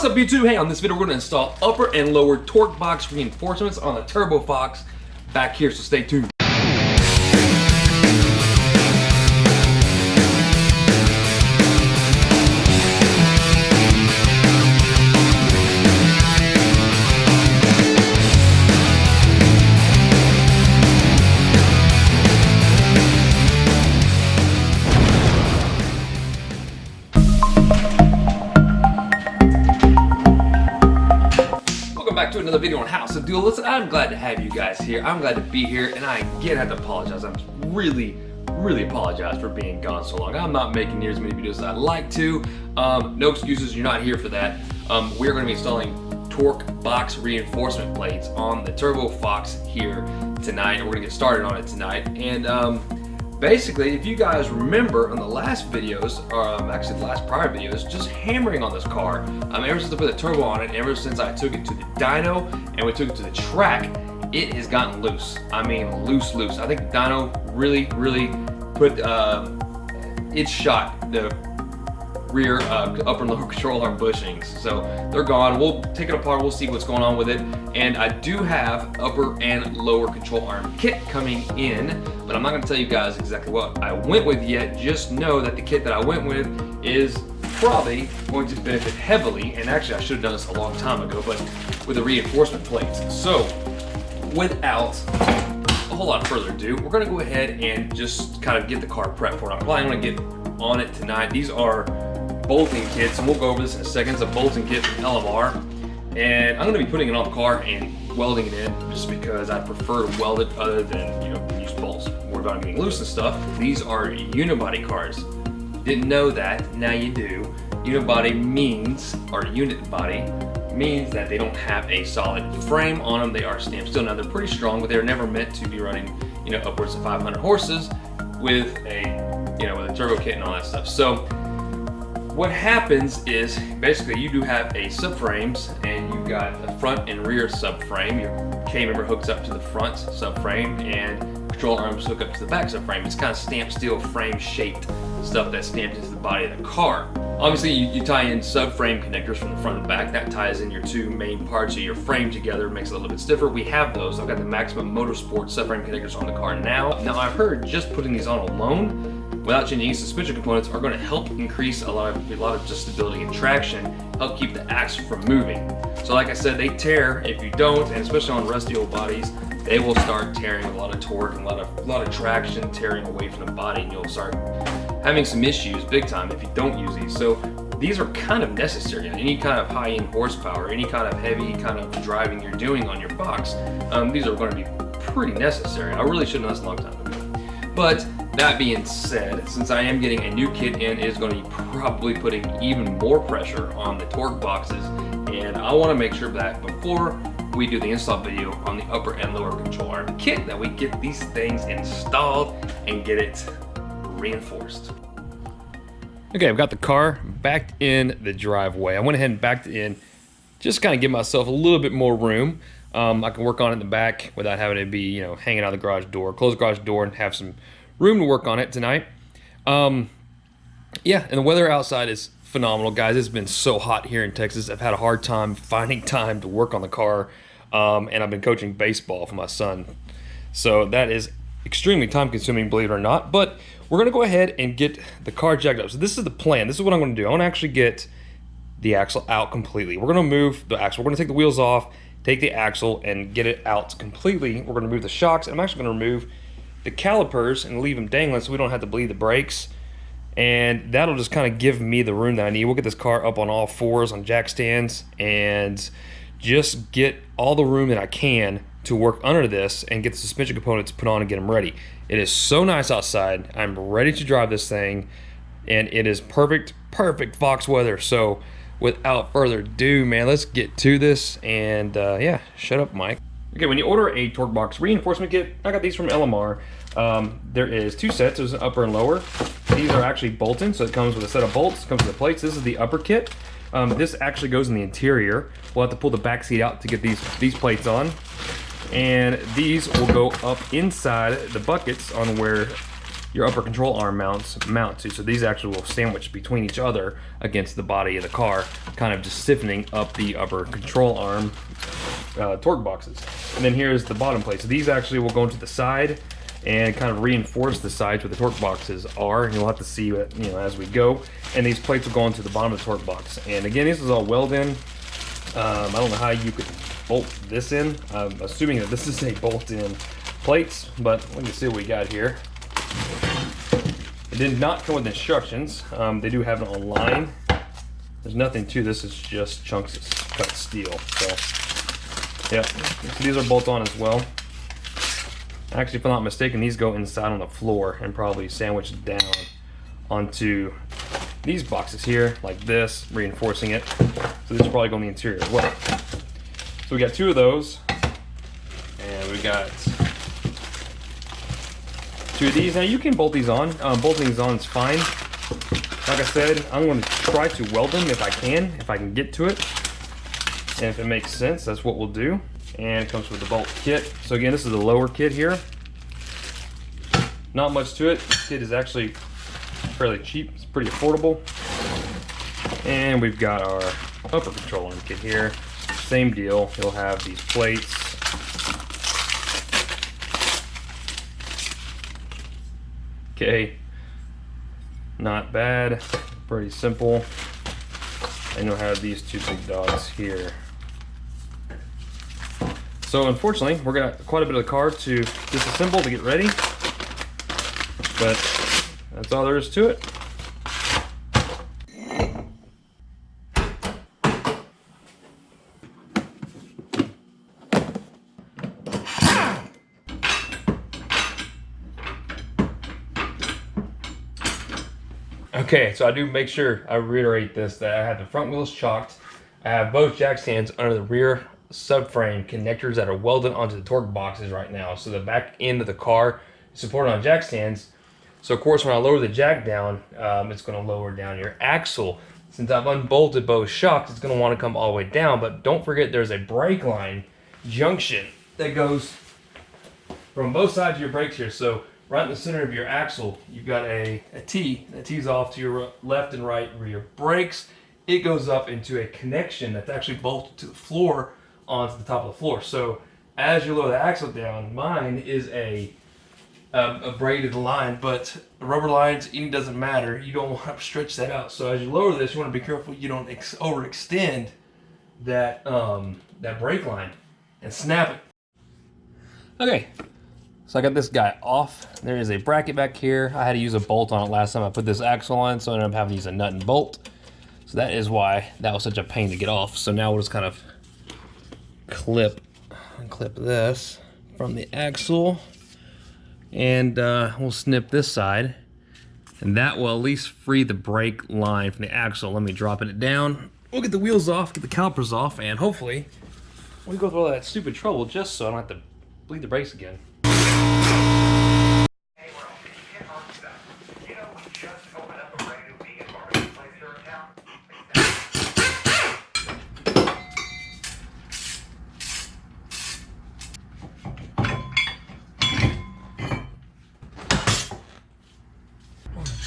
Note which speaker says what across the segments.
Speaker 1: What's up YouTube? Hey, on this video we're going to install upper and lower torque box reinforcements on the Turbo Fox back here, so stay tuned. Back to another video on how to do it. Listen, I'm glad to have you guys here. I'm glad to be here, and I again have to apologize. I'm really apologize for being gone so long. I'm not making near as many videos as I'd like to. No excuses, you're not here for that. We're going to be installing torque box reinforcement plates on the Turbo Fox here tonight, and we're going to get started on it tonight. And basically, if you guys remember on the last videos, or actually the last prior videos, just hammering on this car, ever since I put the turbo on it, ever since I took it to the dyno and we took it to the track, it has gotten loose. I mean, loose. I think the dyno really put it shot the rear upper and lower control arm bushings, so they're gone. We'll take it apart, we'll see what's going on with it, and I do have upper and lower control arm kit coming in, but I'm not going to tell you guys exactly what I went with yet. Just know that the kit that I went with is probably going to benefit heavily, and actually I should have done this a long time ago, but with the reinforcement plates. So without a whole lot of further ado, we're going to go ahead and just kind of get the car prepped for it. I'm probably going to get on it tonight. These are bolting kits, and we'll go over this in a second. It's a bolting kit from LMR, and I'm going to be putting it on the car and welding it in, just because I prefer to weld it other than, you know, use bolts. Worry about getting loose and stuff. These are unibody cars. Didn't know that, now you do. Unibody means, or unit body means, that they don't have a solid frame on them. They are stamped steel. Now they're pretty strong, but they're never meant to be running, you know, upwards of 500 horses with a, you know, with a turbo kit and all that stuff. So what happens is, basically, you do have a subframes, and you've got the front and rear subframe. Your K-member hooks up to the front subframe, and control arms hook up to the back subframe. It's kind of stamped steel frame shaped stuff that's stamped into the body of the car. Obviously, you tie in subframe connectors from the front and back. That ties in your two main parts of your frame together, makes it a little bit stiffer. We have those. I've got the Maximum Motorsport subframe connectors on the car now. Now, I've heard just putting these on alone, without changing any suspension components, are going to help increase a lot of just stability and traction, help keep the axle from moving. So like I said, they tear if you don't, and especially on rusty old bodies, they will start tearing a lot of torque and a lot of traction tearing away from the body, and you'll start having some issues big time if you don't use these. So these are kind of necessary on any kind of high-end horsepower, any kind of heavy kind of driving you're doing on your Fox. These are going to be pretty necessary. I really should have done this a long time ago. But that being said, since I am getting a new kit in, it is going to be probably putting even more pressure on the torque boxes, and I want to make sure that before we do the install video on the upper and lower control arm kit, that we get these things installed and get it reinforced. Okay, I've got the car backed in the driveway. I went ahead and backed it in, just kind of give myself a little bit more room. I can work on it in the back without having to be, you know, hanging out the garage door. Close the garage door and have some room to work on it tonight. Yeah, and the weather outside is phenomenal, guys. It's been so hot here in Texas. I've had a hard time finding time to work on the car, and I've been coaching baseball for my son. So that is extremely time consuming, believe it or not, but we're gonna go ahead and get the car jacked up. So this is the plan. This is what I'm gonna do. I wanna actually get the axle out completely. We're gonna move the axle. We're gonna take the wheels off, take the axle, and get it out completely. We're gonna remove the shocks. I'm actually gonna remove the calipers and leave them dangling so we don't have to bleed the brakes, and that'll just kind of give me the room that I need. We'll get this car up on all fours on jack stands and just get all the room that I can to work under this and get the suspension components put on and get them ready. It is so nice outside. I'm ready to drive this thing, and it is perfect Fox weather. So without further ado, man, let's get to this. And yeah, shut up, Mike. Okay, when you order a torque box reinforcement kit, I got these from LMR. There is two sets. There's an upper and lower. These are actually bolted, so it comes with a set of bolts, comes with the plates. This is the upper kit. This actually goes in the interior. We'll have to pull the back seat out to get these plates on. And these will go up inside the buckets on where your upper control arm mount to. So these actually will sandwich between each other against the body of the car, kind of just stiffening up the upper control arm torque boxes. And then here's the bottom plate. So these actually will go into the side and kind of reinforce the sides where the torque boxes are. And you'll have to see it, you know, as we go. And these plates will go into the bottom of the torque box. And again, this is all welded in. I don't know how you could bolt this in. I'm assuming that this is a bolt-in plates, but let me see what we got here. It did not come with instructions. They do have it online. There's nothing to this, it's just chunks of cut steel. So, yeah, so these are bolt on as well. Actually, if I'm not mistaken, these go inside on the floor and probably sandwiched down onto these boxes here, like this, reinforcing it. So this will probably go in the interior as well. So we got 2 of those, and we got 2 of these. Now you can bolt these on. Bolting these on is fine. Like I said, I'm going to try to weld them if I can get to it. And if it makes sense, that's what we'll do. And it comes with the bolt kit. So again, this is the lower kit here. Not much to it. This kit is actually fairly cheap. It's pretty affordable. And we've got our upper control arm kit here. Same deal. You'll have these plates. Okay, not bad, pretty simple. And you'll have these 2 big dogs here. So unfortunately, we're gonna quite a bit of the car to disassemble to get ready, but that's all there is to it. Okay, so I do make sure I reiterate this, that I have the front wheels chalked. I have both jack stands under the rear subframe connectors that are welded onto the torque boxes right now. So the back end of the car is supported on jack stands. So of course when I lower the jack down, it's going to lower down your axle. Since I've unbolted both shocks, it's going to want to come all the way down. But don't forget there's a brake line junction that goes from both sides of your brakes here. So right in the center of your axle, you've got a T that tees off to your left and right rear brakes. It goes up into a connection that's actually bolted to the floor onto the top of the floor. So as you lower the axle down, mine is a braided line, but rubber lines, it doesn't matter. You don't want to stretch that out. So as you lower this, you want to be careful you don't overextend that that brake line and snap it. Okay. So I got this guy off. There is a bracket back here. I had to use a bolt on it last time I put this axle on, so I ended up having to use a nut and bolt. So that is why that was such a pain to get off. So now we'll just kind of clip this from the axle, and we'll snip this side, and that will at least free the brake line from the axle. Let me drop it down. We'll get the wheels off, get the calipers off, and hopefully we go through all that stupid trouble just so I don't have to bleed the brakes again.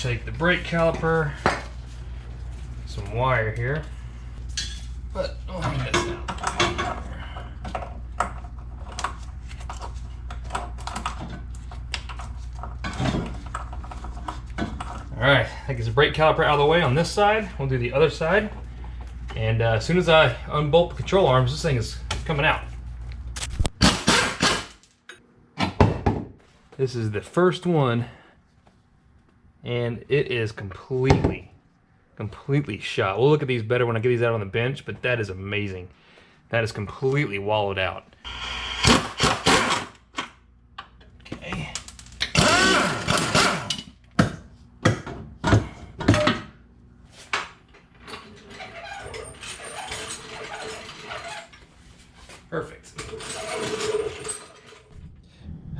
Speaker 1: Take the brake caliper, some wire here, but I'll hang this down. All right, that gets the brake caliper out of the way on this side. We'll do the other side, and as soon as I unbolt the control arms, this thing is coming out. This is the first one. And it is completely shot. We'll look at these better when I get these out on the bench, but that is amazing. That is completely wallowed out. Okay. Perfect.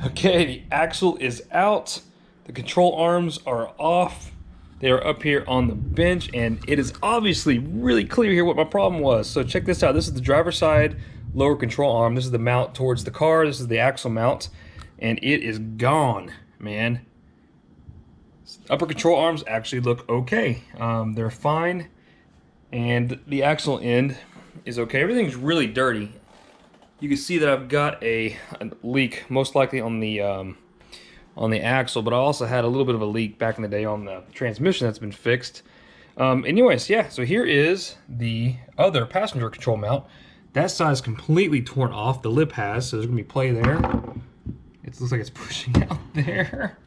Speaker 1: Okay, the axle is out. The control arms are off. They are up here on the bench, and it is obviously really clear here what my problem was. So check this out. This is the driver's side lower control arm. This is the mount towards the car. This is the axle mount, and it is gone, man. Upper control arms actually look okay. They're fine, and the axle end is okay. Everything's really dirty. You can see that I've got a leak, most likely on the axle, but I also had a little bit of a leak back in the day on the transmission that's been fixed. Anyways, yeah, so here is the other passenger control mount. That side is completely torn off. The lip has, so there's gonna be play there. It looks like it's pushing out there.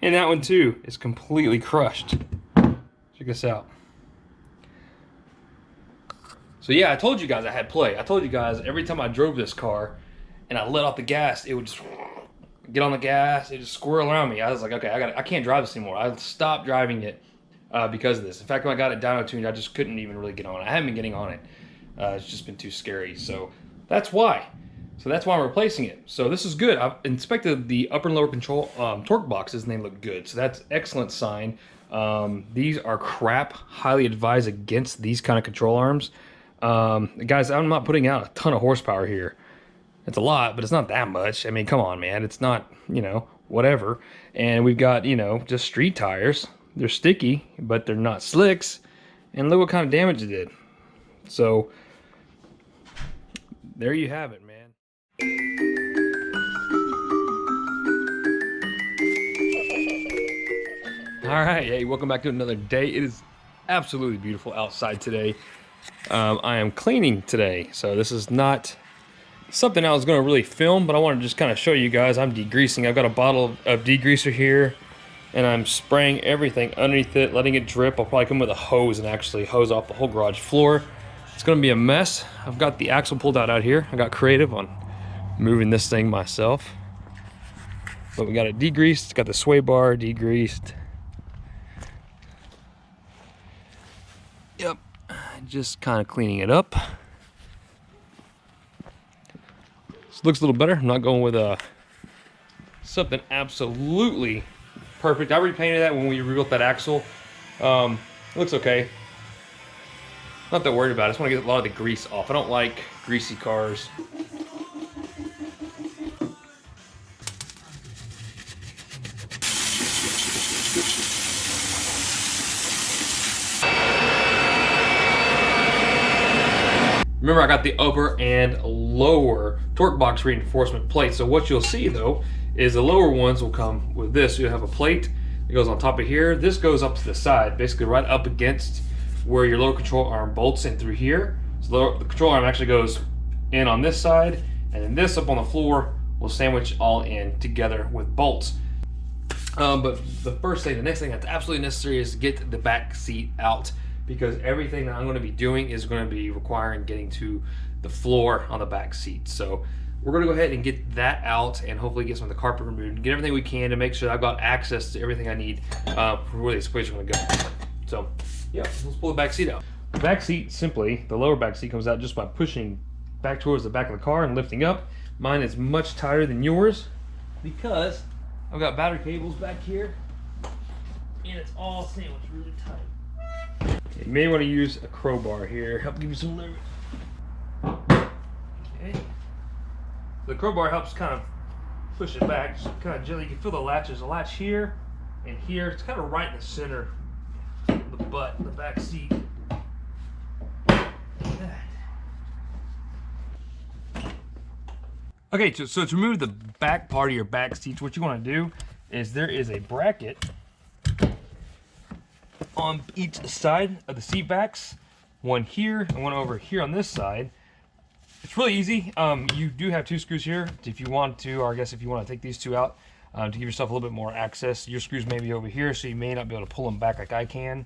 Speaker 1: And that one too is completely crushed. Check this out. So yeah, I told you guys I had play. I told you guys every time I drove this car and I let off the gas, it would just get on the gas, it just squirrel around me. I was like, okay, I can't drive this anymore. I stopped driving it because of this. In fact, when I got it dyno tuned, I just couldn't even really get on it. I haven't been getting on it. It's just been too scary. So that's why. So that's why I'm replacing it. So this is good. I've inspected the upper and lower control torque boxes and they look good. So that's excellent sign. These are crap. Highly advise against these kind of control arms. Guys, I'm not putting out a ton of horsepower here. It's a lot, but it's not that much. I mean, come on, man. It's not, you know, whatever. And we've got, you know, just street tires. They're sticky, but they're not slicks. And look what kind of damage it did. So there you have it, man. All right, hey, welcome back to another day. It is absolutely beautiful outside today. I am cleaning today, so this is not something I was going to really film, but I want to just kind of show you guys. I'm degreasing. I've got a bottle of degreaser here, and I'm spraying everything underneath it, letting it drip. I'll probably come with a hose and actually hose off the whole garage floor. It's going to be a mess. I've got the axle pulled out here. I got creative on moving this thing myself. But we got it degreased, got the sway bar degreased. Yep, just kind of cleaning it up. This looks a little better. I'm not going with something absolutely perfect. I repainted that when we rebuilt that axle. It looks okay. Not that worried about it. I just want to get a lot of the grease off. I don't like greasy cars. Remember, I got the upper and lower torque box reinforcement plates. So what you'll see though is the lower ones will come with this. You'll have a plate that goes on top of here. This goes up to the side, basically right up against where your lower control arm bolts in through here. So the control arm actually goes in on this side, and then this up on the floor will sandwich all in together with bolts. But the next thing that's absolutely necessary is to get the back seat out, because everything that I'm going to be doing is going to be requiring getting to the floor on the back seat. So we're going to go ahead and get that out and hopefully get some of the carpet removed, get everything we can to make sure I've got access to everything I need for where this place is going to go. So yeah, let's pull the back seat out. The back seat, simply, the lower back seat comes out just by pushing back towards the back of the car and lifting up. Mine is much tighter than yours because I've got battery cables back here and it's all sandwiched really tight. You may want to use a crowbar here, help give you some leverage. Okay. The crowbar helps kind of push it back, just kind of gently. You can feel the latch. There's a latch here and here. It's kind of right in the center of the butt, the back seat. Like that. Okay, so to remove the back part of your back seats, what you want to do is there is a bracket on each side of the seat backs, one here and one over here on this side. It's really easy. You do have two screws here if you want to, or I guess if you want to take these two out to give yourself a little bit more access. Your screws may be over here, so you may not be able to pull them back like I can.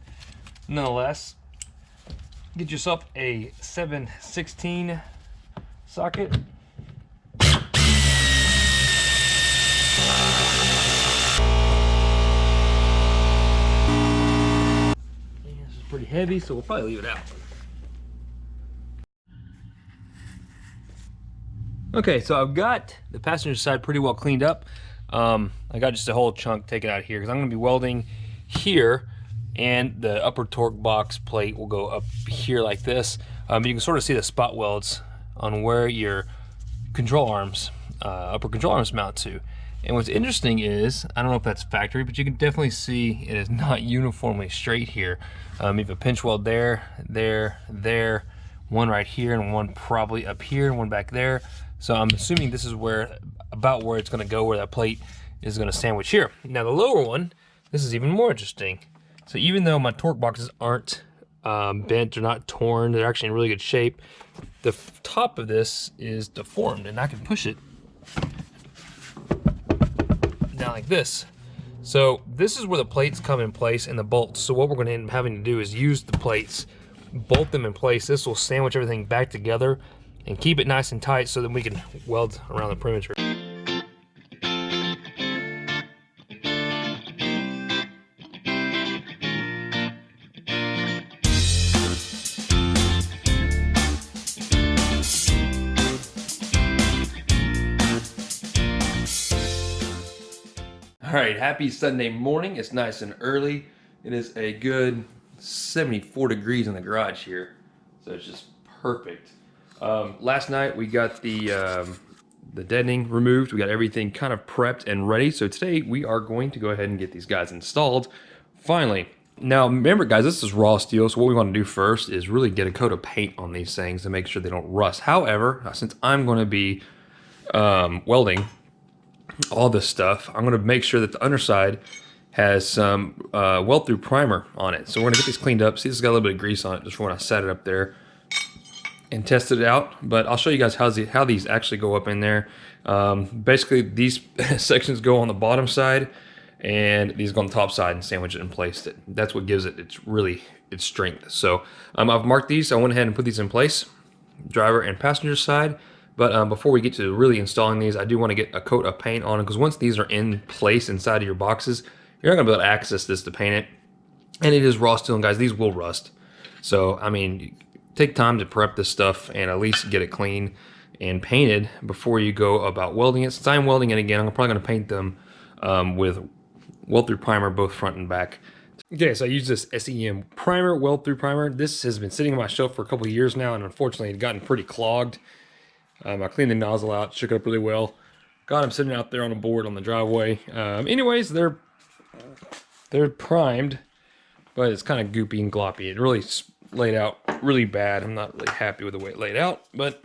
Speaker 1: Nonetheless, get yourself a 7/16 socket. Pretty heavy, so we'll probably leave it out. Okay, so I've got the passenger side pretty well cleaned up. I got just a whole chunk taken out of here because I'm going to be welding here, and the upper torque box plate will go up here like this. You can sort of see the spot welds on where your control arms, upper control arms mount to. And what's interesting is, I don't know if that's factory, but you can definitely see it is not uniformly straight here. You have a pinch weld there, there, one right here, and one probably up here, and one back there. So I'm assuming this is about where it's gonna go, where that plate is gonna sandwich here. Now the lower one, this is even more interesting. So even though my torque boxes aren't bent, they're not torn, they're actually in really good shape, the top of this is deformed, and I can push it down like this. So this is where the plates come in place and the bolts. So what we're going to end up having to do is use the plates, bolt them in place. This will sandwich everything back together and keep it nice and tight so that we can weld around the perimeter. All right, happy Sunday morning. It's nice and early. It is a good 74 degrees in the garage here, so it's just perfect. Last night we got the deadening removed. We got everything kind of prepped and ready. So today we are going to go ahead and get these guys installed, finally. Now remember guys, this is raw steel, so what we want to do first is really get a coat of paint on these things to make sure they don't rust. However, since I'm going to be welding all this stuff, I'm going to make sure that the underside has some weld through primer on it. So we're going to get these cleaned up. See, this has got a little bit of grease on it just from when I set it up there and tested it out. But I'll show you guys how these actually go up in there. Basically, these sections go on the bottom side, and these go on the top side and sandwich it in place. That's what gives it its strength. So I've marked these. I went ahead and put these in place, driver and passenger side. But before we get to really installing these, I do want to get a coat of paint on them, because once these are in place inside of your boxes, you're not going to be able to access this to paint it. And it is raw steel, and guys, these will rust. So, I mean, take time to prep this stuff and at least get it clean and painted before you go about welding it. Since I'm welding it again, I'm probably going to paint them with weld-through primer, both front and back. Okay, so I use this SEM primer, weld-through primer. This has been sitting on my shelf for a couple of years now, and unfortunately, it had gotten pretty clogged. I cleaned the nozzle out, shook it up really well. Got them sitting out there on a board on the driveway. Anyways, they're primed, but it's kind of goopy and gloppy. It really laid out really bad. I'm not really happy with the way it laid out, but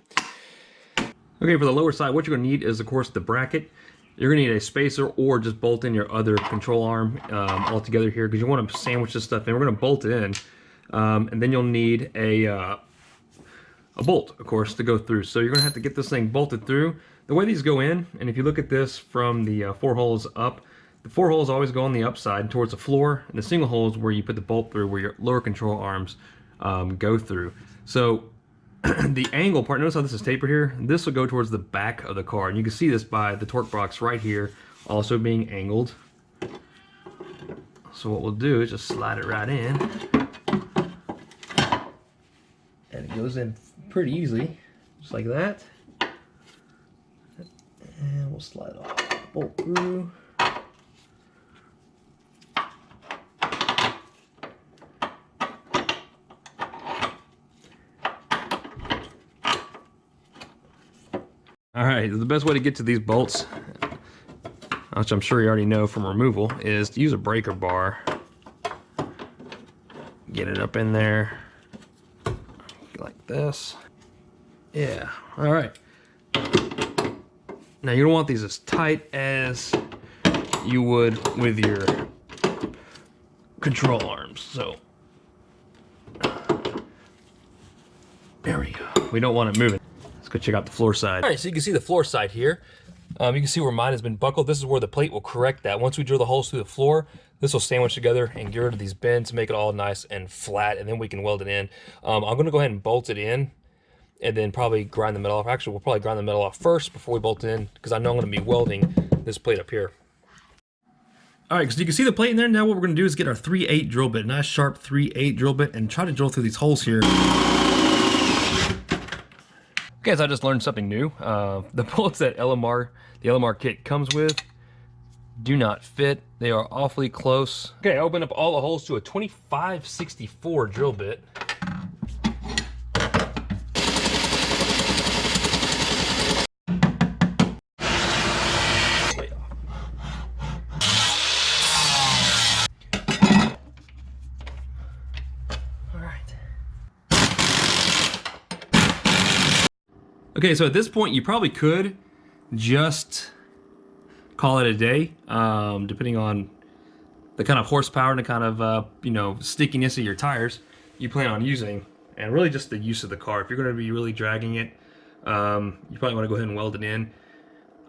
Speaker 1: okay, for the lower side, what you're gonna need is, of course, the bracket. You're gonna need a spacer or just bolt in your other control arm all together here, because you want to sandwich this stuff in. We're gonna bolt it in, and then you'll need a bolt, of course, to go through. So you're gonna have to get this thing bolted through. The way these go in, and if you look at this from the 4 holes up, the 4 holes always go on the upside towards the floor, and the single holes where you put the bolt through, where your lower control arms go through. So the angle part, notice how this is tapered here? This will go towards the back of the car, and you can see this by the torque box right here also being angled. So what we'll do is just slide it right in, and it goes in pretty easily, just like that. And we'll slide off the bolt through. All right, the best way to get to these bolts, which I'm sure you already know from removal, is to use a breaker bar. Get it up in there like this. Yeah, all right. Now you don't want these as tight as you would with your control arms. So there we go. We don't want it moving. Let's go check out the floor side. All right, so you can see the floor side here. You can see where mine has been buckled. This is where the plate will correct that. Once we drill the holes through the floor, this will sandwich together and get rid of these bends to make it all nice and flat, and then we can weld it in. I'm gonna go ahead and bolt it in, and then probably grind the metal off. Actually, we'll probably grind the metal off first before we bolt it in, because I know I'm gonna be welding this plate up here. All right, so you can see the plate in there. Now what we're gonna do is get our 3/8 drill bit, nice sharp 3/8 drill bit, and try to drill through these holes here. Guys, I just learned something new. The bullets that the LMR kit comes with do not fit. They are awfully close. Okay, I opened up all the holes to a 2564 drill bit. Okay, so at this point, you probably could just call it a day, depending on the kind of horsepower and the kind of, you know, stickiness of your tires you plan on using, and really just the use of the car. If you're going to be really dragging it, you probably want to go ahead and weld it in.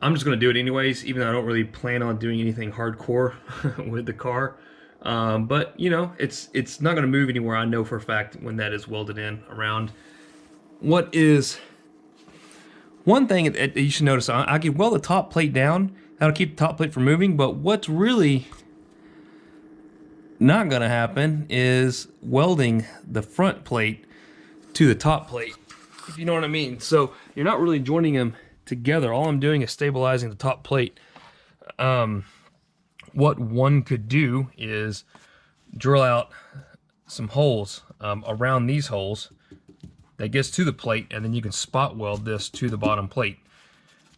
Speaker 1: I'm just going to do it anyways, even though I don't really plan on doing anything hardcore with the car. But, you know, it's not going to move anywhere, I know for a fact, when that is welded in around. What is one thing that you should notice, I can weld the top plate down. That'll keep the top plate from moving, but what's really not going to happen is welding the front plate to the top plate, if you know what I mean. So you're not really joining them together. All I'm doing is stabilizing the top plate. What one could do is drill out some holes around these holes that gets to the plate, and then you can spot weld this to the bottom plate.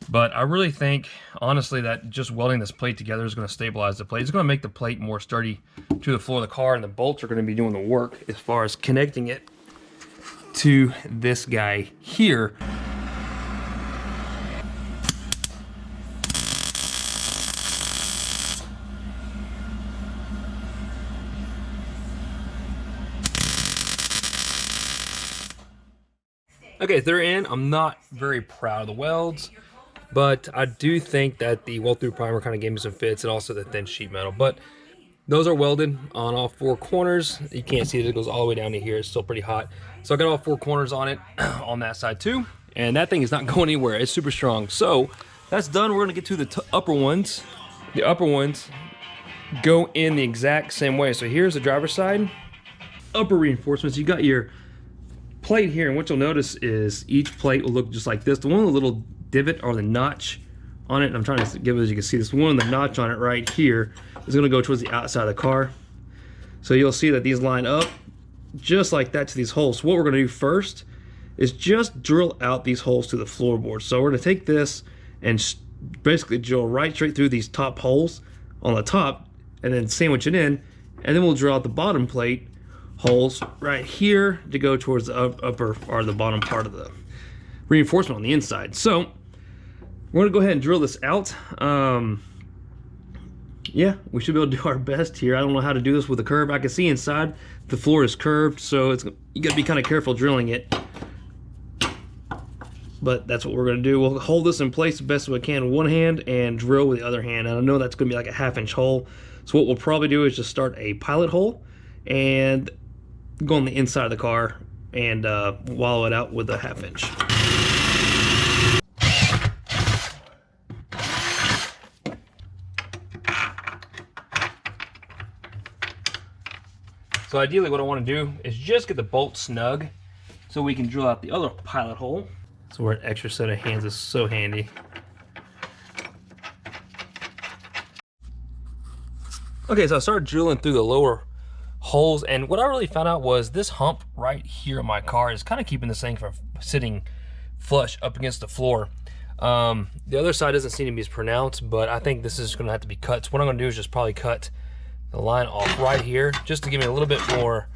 Speaker 1: But I really think, honestly, that just welding this plate together is going to stabilize the plate. It's going to make the plate more sturdy to the floor of the car, and the bolts are going to be doing the work as far as connecting it to this guy here. Okay, they're in. I'm not very proud of the welds, but I do think that the weld-through primer kind of gave me some fits, and also the thin sheet metal. But those are welded on all four corners. You can't see that it goes all the way down to here. It's still pretty hot. So I got all four corners on it on that side too. And that thing is not going anywhere. It's super strong. So that's done. We're going to get to the upper ones. The upper ones go in the exact same way. So here's the driver's side. Upper reinforcements. You got your plate here, and what you'll notice is each plate will look just like this. The one with the little divot or the notch on it, and I'm trying to give it, as you can see, this one with the notch on it right here is going to go towards the outside of the car. So you'll see that these line up just like that to these holes. So what we're going to do first is just drill out these holes to the floorboard. So we're going to take this and basically drill right straight through these top holes on the top, and then sandwich it in, and then we'll drill out the bottom plate holes right here to go towards the upper or the bottom part of the reinforcement on the inside. So we're gonna go ahead and drill this out. Yeah, we should be able to do our best here. I don't know how to do this with a curve. I can see inside the floor is curved, so you gotta be kind of careful drilling it. But that's what we're gonna do. We'll hold this in place the best we can with one hand and drill with the other hand. And I know that's gonna be like a 1/2 inch hole. So what we'll probably do is just start a pilot hole and go on the inside of the car and wallow it out with a 1/2 inch. So ideally what I want to do is just get the bolt snug so we can drill out the other pilot hole. So where an extra set of hands is so handy. Okay, so I started drilling through the lower holes, and what I really found out was this hump right here in my car is kind of keeping this thing from sitting flush up against the floor. The other side doesn't seem to be as pronounced, but I think this is going to have to be cut. So what I'm going to do is just probably cut the line off right here just to give me a little bit more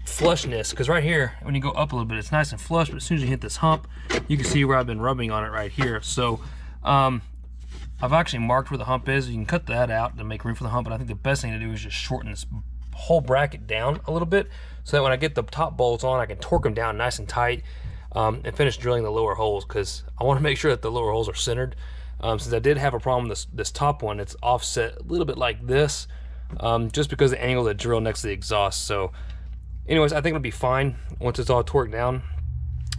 Speaker 1: flushness, because right here when you go up a little bit it's nice and flush, but as soon as you hit this hump you can see where I've been rubbing on it right here. So I've actually marked where the hump is. You can cut that out to make room for the hump, but I think the best thing to do is just shorten this whole bracket down a little bit so that when I get the top bolts on I can torque them down nice and tight and finish drilling the lower holes, because I want to make sure that the lower holes are centered. Since I did have a problem with this top one, it's offset a little bit like this, just because of the angle of the drill next to the exhaust. So anyways, I think it'll be fine once it's all torqued down,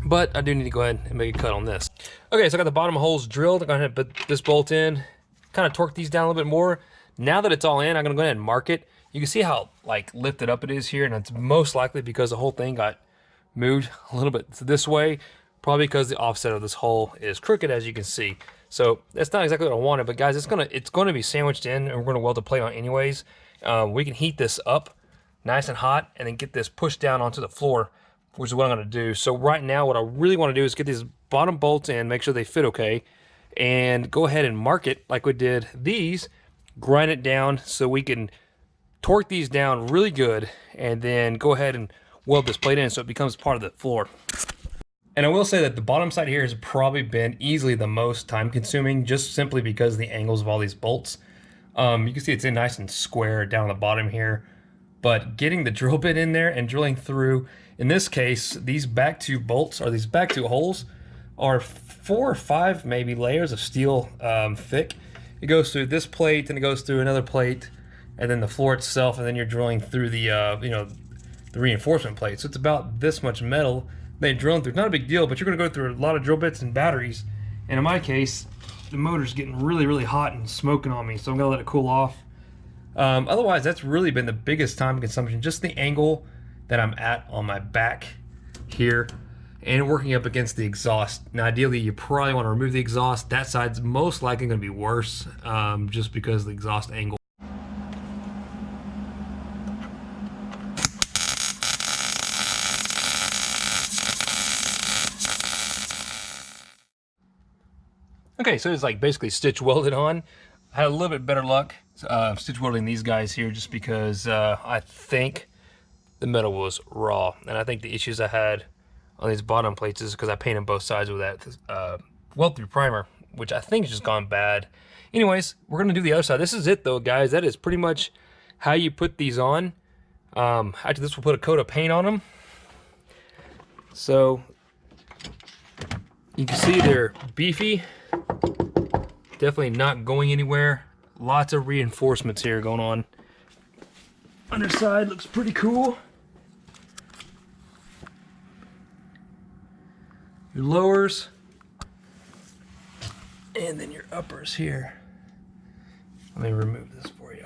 Speaker 1: but I do need to go ahead and make a cut on this. Okay, so I got the bottom holes drilled. I'm gonna put this bolt in, kind of torque these down a little bit more. Now that it's all in, I'm gonna go ahead and mark it. You can see how like lifted up it is here, and it's most likely because the whole thing got moved a little bit this way, probably because the offset of this hole is crooked, as you can see. So that's not exactly what I wanted, but guys, it's gonna be sandwiched in, and we're gonna weld the plate on anyways. We can heat this up nice and hot and then get this pushed down onto the floor, which is what I'm gonna do. So right now what I really want to do is get these bottom bolts in, make sure they fit okay, and go ahead and mark it like we did these, grind it down so we can torque these down really good, and then go ahead and weld this plate in so it becomes part of the floor. And I will say that the bottom side here has probably been easily the most time consuming, just simply because of the angles of all these bolts. You can see it's in nice and square down the bottom here, but getting the drill bit in there and drilling through, in this case, these back two bolts, or these back two holes, are 4 or 5 maybe layers of steel thick. It goes through this plate, and it goes through another plate, and then the floor itself, and then you're drilling through the the reinforcement plate. So it's about this much metal they drilling through. It's not a big deal, but you're going to go through a lot of drill bits and batteries. And in my case, the motor's getting really, really hot and smoking on me, so I'm going to let it cool off. Otherwise, that's really been the biggest time consumption, just the angle that I'm at on my back here and working up against the exhaust. Now, ideally, you probably want to remove the exhaust. That side's most likely going to be worse, just because of the exhaust angle. Okay, so it's like basically stitch welded on. I had a little bit better luck stitch welding these guys here, just because I think the metal was raw, and I think the issues I had on these bottom plates is because I painted both sides with that weld through primer, which I think has just gone bad. Anyways, we're gonna do the other side. This is it though, guys. That is pretty much how you put these on. After this, we'll put a coat of paint on them. So you can see they're beefy. Definitely not going anywhere. Lots of reinforcements here going on. Underside looks pretty cool. Your lowers. And then your uppers here. Let me remove this for you.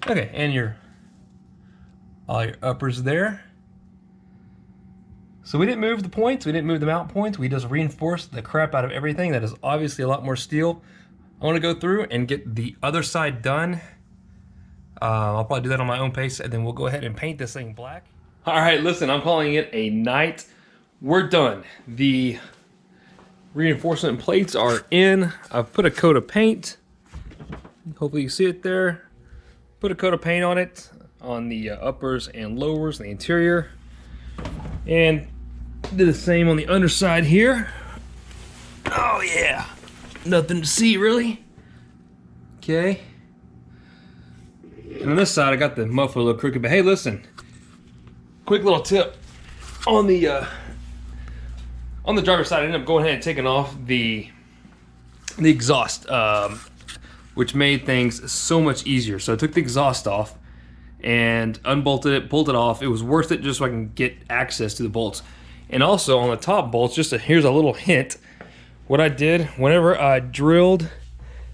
Speaker 1: Okay, and all your uppers there. So we didn't move the points, we didn't move the mount points, we just reinforced the crap out of everything. That is obviously a lot more steel. I want to go through and get the other side done. I'll probably do that on my own pace, and then we'll go ahead and paint this thing black. All right, listen, I'm calling it a night. We're done. The reinforcement plates are in. I've put a coat of paint. Hopefully you see it there. Put a coat of paint on it, on the uppers and lowers, the interior. And did the same on the underside here. Oh yeah, nothing to see really. Okay. And on this side, I got the muffler a little crooked, but hey, listen. Quick little tip. On the driver's side, I ended up going ahead and taking off the exhaust, which made things so much easier. So I took the exhaust off and unbolted it, pulled it off. It was worth it just so I can get access to the bolts. And also on the top bolts, here's a little hint. What I did, whenever I drilled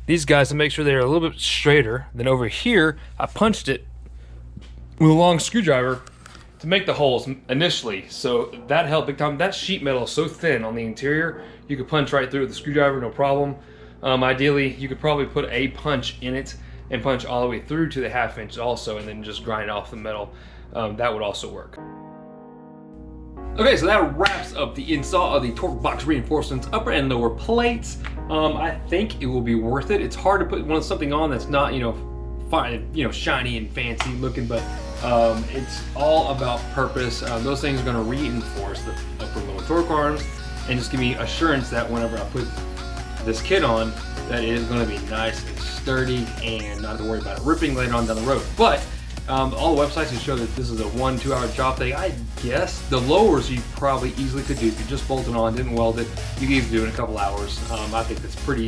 Speaker 1: these guys to make sure they're a little bit straighter, then over here, I punched it with a long screwdriver to make the holes initially. So that helped big time. That sheet metal is so thin on the interior, you could punch right through with the screwdriver, no problem. Ideally, you could probably put a punch in it and punch all the way through to the 1/2 inch also, and then just grind off the metal. That would also work. Okay, so that wraps up the install of the torque box reinforcements upper and lower plates. I think it will be worth it. It's hard to put something on that's not, fine, shiny and fancy looking, but it's all about purpose. Those things are going to reinforce the upper and lower torque arms and just give me assurance that whenever I put this kit on, that it is going to be nice and sturdy and not to worry about it ripping later on down the road. But all the websites show that this is a 1-2 hour job thing. I guess the lowers you probably easily could do if you just bolted on, didn't weld it. You could easily do it in a couple hours. I think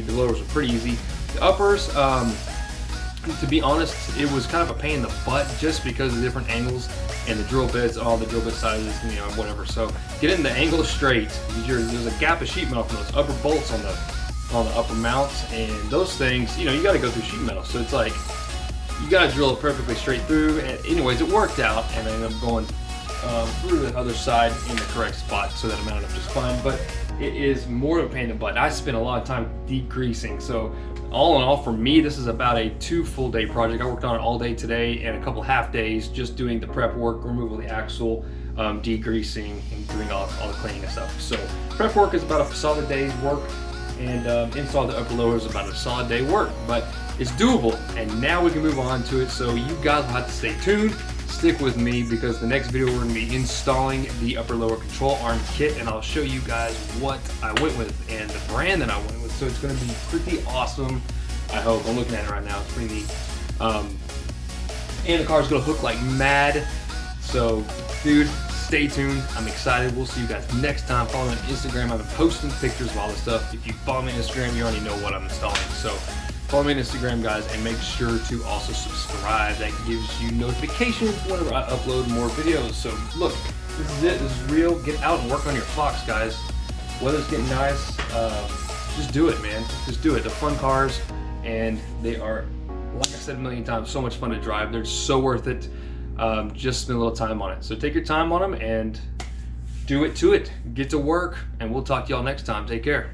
Speaker 1: the lowers are pretty easy. The uppers, to be honest, it was kind of a pain in the butt just because of the different angles and the drill bits, all the drill bit sizes, whatever. So getting the angle straight, there's a gap of sheet metal from those upper bolts on the upper mounts, and those things, you got to go through sheet metal. So it's like you got to drill it perfectly straight through. And anyways, it worked out, and I ended up going through the other side in the correct spot, so that it mounted up just fine. But it is more of a pain in the butt. I spent a lot of time degreasing. So all in all, for me, this is about a 2 full day project. I worked on it all day today and a couple half days just doing the prep work, removal of the axle, degreasing, and doing all the cleaning and stuff. So prep work is about a solid day's work. and install the upper lower is about a solid day work, but it's doable. And now we can move on to it. So you guys will have to stay tuned, stick with me, because the next video we're going to be installing the upper lower control arm kit, and I'll show you guys what I went with and the brand that I went with. So it's going to be pretty awesome. I hope. I'm looking at it right now. It's pretty neat. And the car's going to hook like mad. So, dude, stay tuned. I'm excited. We'll see you guys next time. Follow me on Instagram. I've been posting pictures of all this stuff. If you follow me on Instagram, you already know what I'm installing. So follow me on Instagram, guys, and make sure to also subscribe. That gives you notifications whenever I upload more videos. So look, this is it. This is real. Get out and work on your Fox, guys. Weather's getting nice. Just do it, man. Just do it. They're fun cars, and they are, like I said a million times, so much fun to drive. They're so worth it. Just spend a little time on it. So take your time on them and do it to it. Get to work, and we'll talk to y'all next time. Take care.